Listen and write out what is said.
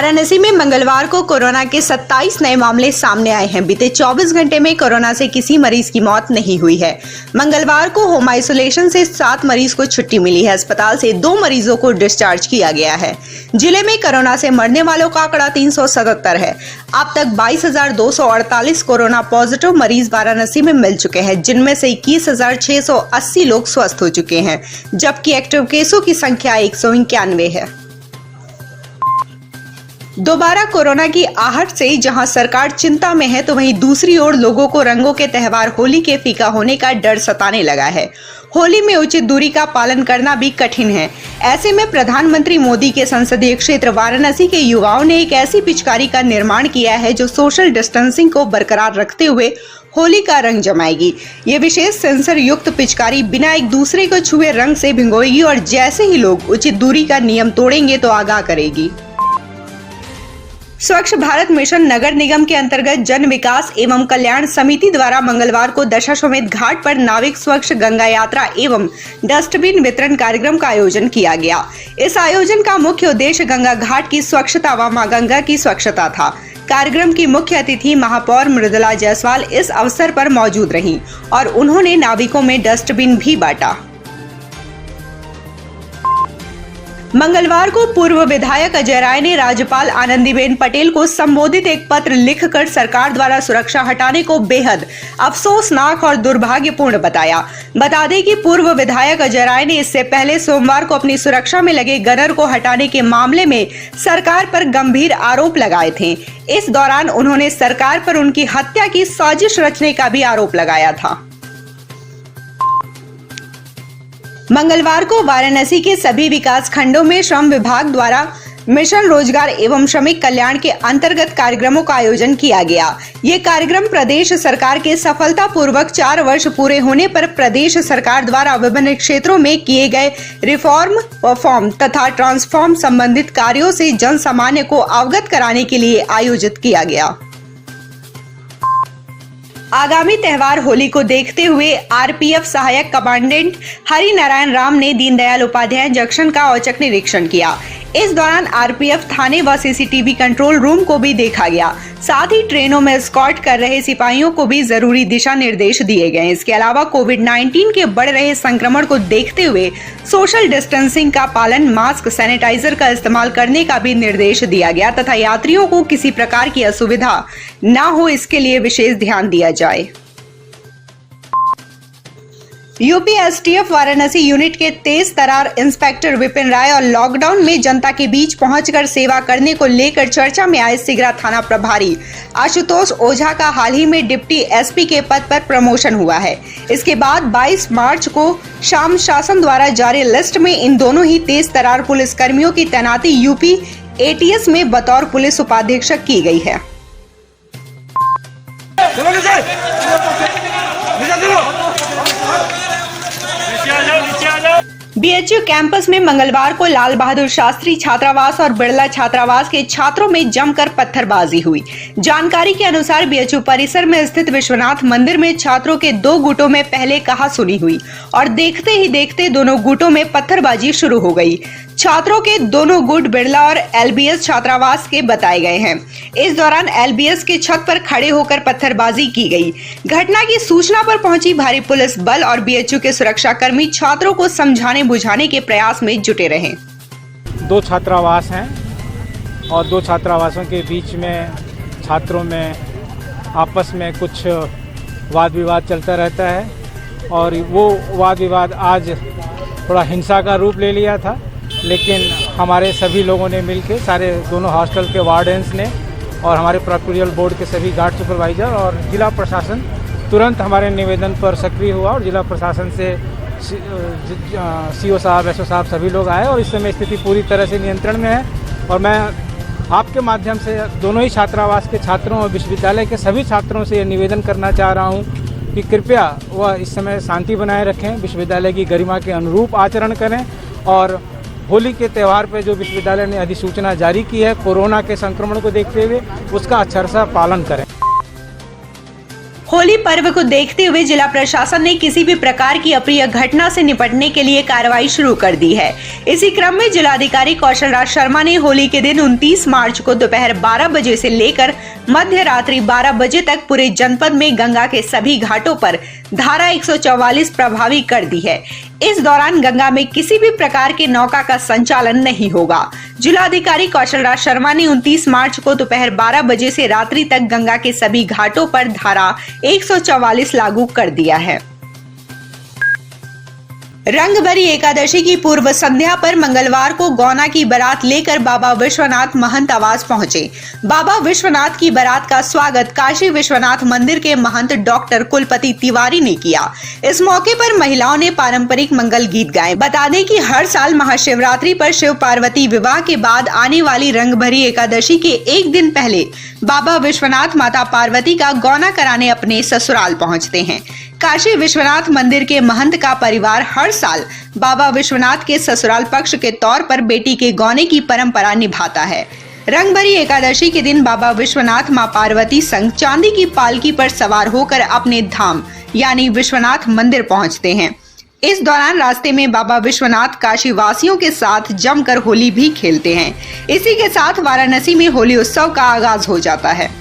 वाराणसी में मंगलवार को कोरोना के 27 नए मामले सामने आए हैं। बीते 24 घंटे में कोरोना से किसी मरीज की मौत नहीं हुई है। मंगलवार को होम आइसोलेशन से 7 मरीज को छुट्टी मिली है। अस्पताल से 2 मरीजों को डिस्चार्ज किया गया है। जिले में कोरोना से मरने वालों का आंकड़ा 377 है। अब तक 22,248 कोरोना पॉजिटिव मरीज वाराणसी में मिल चुके हैं, जिनमें से 21,680 लोग स्वस्थ हो चुके हैं, जबकि एक्टिव केसों की संख्या 191 है। दोबारा कोरोना की आहट से जहां सरकार चिंता में है, तो वहीं दूसरी ओर लोगों को रंगों के त्योहार होली के फीका होने का डर सताने लगा है। होली में उचित दूरी का पालन करना भी कठिन है। ऐसे में प्रधानमंत्री मोदी के संसदीय क्षेत्र वाराणसी के युवाओं ने एक ऐसी पिचकारी का निर्माण किया है जो सोशल डिस्टेंसिंग को बरकरार रखते हुए होली का रंग जमाएगी। ये विशेष सेंसर युक्त पिचकारी बिना एक दूसरे को छुए रंग से भिगोएगी और जैसे ही लोग उचित दूरी का नियम तोड़ेंगे तो आगाह करेगी। स्वच्छ भारत मिशन नगर निगम के अंतर्गत जन विकास एवं कल्याण समिति द्वारा मंगलवार को दशाश्वमेध घाट पर नाविक स्वच्छ गंगा यात्रा एवं डस्टबिन वितरण कार्यक्रम का आयोजन किया गया। इस आयोजन का मुख्य उद्देश्य गंगा घाट की स्वच्छता व मां गंगा की स्वच्छता था। कार्यक्रम की मुख्य अतिथि महापौर मृदुला जायसवाल इस अवसर पर मौजूद रहीं और उन्होंने नाविकों में डस्टबिन भी बांटा। मंगलवार को पूर्व विधायक अजय राय ने राज्यपाल आनंदीबेन पटेल को संबोधित एक पत्र लिखकर सरकार द्वारा सुरक्षा हटाने को बेहद अफसोसनाक और दुर्भाग्यपूर्ण बताया। बता दें कि पूर्व विधायक अजय राय ने इससे पहले सोमवार को अपनी सुरक्षा में लगे गनर को हटाने के मामले में सरकार पर गंभीर आरोप लगाए थे। इस दौरान उन्होंने सरकार पर उनकी हत्या की साजिश रचने का भी आरोप लगाया था। मंगलवार को वाराणसी के सभी विकास खंडों में श्रम विभाग द्वारा मिशन रोजगार एवं श्रमिक कल्याण के अंतर्गत कार्यक्रमों का आयोजन किया गया। ये कार्यक्रम प्रदेश सरकार के सफलतापूर्वक 4 वर्ष पूरे होने पर प्रदेश सरकार द्वारा विभिन्न क्षेत्रों में किए गए रिफॉर्म, परफॉर्म तथा ट्रांसफॉर्म संबंधित कार्यों से जन सामान्य को अवगत कराने के लिए आयोजित किया गया। आगामी त्योहार होली को देखते हुए आरपीएफ सहायक कमांडेंट हरि नारायण राम ने दीनदयाल उपाध्याय जंक्शन का औचक निरीक्षण किया। इस दौरान आरपीएफ थाने व सीसीटीवी कंट्रोल रूम को भी देखा गया। साथ ही ट्रेनों में एस्कॉर्ट कर रहे सिपाहियों को भी जरूरी दिशा निर्देश दिए गए। इसके अलावा कोविड-19 के बढ़ रहे संक्रमण को देखते हुए सोशल डिस्टेंसिंग का पालन, मास्क, सैनिटाइजर का इस्तेमाल करने का भी निर्देश दिया गया तथा यात्रियों को किसी प्रकार की असुविधा न हो, इसके लिए विशेष ध्यान दिया जाए। यूपी एसटीएफ वाराणसी यूनिट के तेज तर्रार इंस्पेक्टर विपिन राय और लॉकडाउन में जनता के बीच पहुंचकर सेवा करने को लेकर चर्चा में आए सिगरा थाना प्रभारी आशुतोष ओझा का हाल ही में डिप्टी एसपी के पद पर प्रमोशन हुआ है। इसके बाद 22 मार्च को शाम शासन द्वारा जारी लिस्ट में इन दोनों ही तेज तर्रार पुलिस कर्मियों की तैनाती यूपी एटीएस में बतौर पुलिस उपाधीक्षक की गई है। बीएचयू कैंपस में मंगलवार को लाल बहादुर शास्त्री छात्रावास और बिड़ला छात्रावास के छात्रों में जमकर पत्थरबाजी हुई। जानकारी के अनुसार बीएचयू परिसर में स्थित विश्वनाथ मंदिर में छात्रों के 2 गुटों में पहले कहासुनी हुई और देखते ही देखते दोनों गुटों में पत्थरबाजी शुरू हो गई। छात्रों के दोनों गुट बिड़ला और एलबीएस छात्रावास के बताए गए हैं। इस दौरान एलबीएस के छत पर खड़े होकर पत्थरबाजी की गई। घटना की सूचना पर पहुंची भारी पुलिस बल और बीएचयू के सुरक्षा कर्मी छात्रों को समझाने बुझाने के प्रयास में जुटे रहे। 2 छात्रावास हैं और 2 छात्रावासों के बीच में छात्रों में आपस में कुछ वाद विवाद चलता रहता है और वो वाद विवाद आज थोड़ा हिंसा का रूप ले लिया था। लेकिन हमारे सभी लोगों ने मिलकर, सारे दोनों हॉस्टल के वार्डन्स ने और हमारे प्रोक्टोरियल बोर्ड के सभी गार्ड सुपरवाइजर और जिला प्रशासन तुरंत हमारे निवेदन पर सक्रिय हुआ और जिला प्रशासन से सीओ साहब, एसओ साहब सभी लोग आए और इस समय स्थिति पूरी तरह से नियंत्रण में है। और मैं आपके माध्यम से दोनों ही छात्रावास के छात्रों और विश्वविद्यालय के सभी छात्रों से ये निवेदन करना चाह रहा हूँ कि कृपया वह इस समय शांति बनाए रखें, विश्वविद्यालय की गरिमा के अनुरूप आचरण करें और होली के त्यौहार पर जो विश्वविद्यालय ने अधिसूचना जारी की है कोरोना के संक्रमण को देखते हुए, उसका अक्षरशः पालन करें। होली पर्व को देखते हुए जिला प्रशासन ने किसी भी प्रकार की अप्रिय घटना से निपटने के लिए कार्रवाई शुरू कर दी है। इसी क्रम में जिलाधिकारी कौशल राज शर्मा ने होली के दिन 29 मार्च को दोपहर 12 बजे से लेकर मध्य रात्रि 12 बजे तक पूरे जनपद में गंगा के सभी घाटों पर धारा 144 प्रभावी कर दी है। इस दौरान गंगा में किसी भी प्रकार के नौका का संचालन नहीं होगा। जिलाधिकारी कौशल राज शर्मा ने 29 मार्च को दोपहर 12 बजे से रात्रि तक गंगा के सभी घाटों पर धारा 144 लागू कर दिया है। रंगभरी एकादशी की पूर्व संध्या पर मंगलवार को गौना की बारात लेकर बाबा विश्वनाथ महंत आवास पहुंचे। बाबा विश्वनाथ की बारात का स्वागत काशी विश्वनाथ मंदिर के महंत डॉक्टर कुलपति तिवारी ने किया। इस मौके पर महिलाओं ने पारंपरिक मंगल गीत गाए। बता दें कि हर साल महाशिवरात्रि पर शिव पार्वती विवाह के बाद आने वाली रंगभरी एकादशी के एक दिन पहले बाबा विश्वनाथ माता पार्वती का गौना कराने अपने ससुराल पहुँचते हैं। काशी विश्वनाथ मंदिर के महंत का परिवार हर साल बाबा विश्वनाथ के ससुराल पक्ष के तौर पर बेटी के गौने की परंपरा निभाता है। रंगभरी एकादशी के दिन बाबा विश्वनाथ मां पार्वती संग चांदी की पालकी पर सवार होकर अपने धाम यानी विश्वनाथ मंदिर पहुंचते हैं। इस दौरान रास्ते में बाबा विश्वनाथ काशी वासियों के साथ जमकर होली भी खेलते हैं। इसी के साथ वाराणसी में होली उत्सव का आगाज हो जाता है।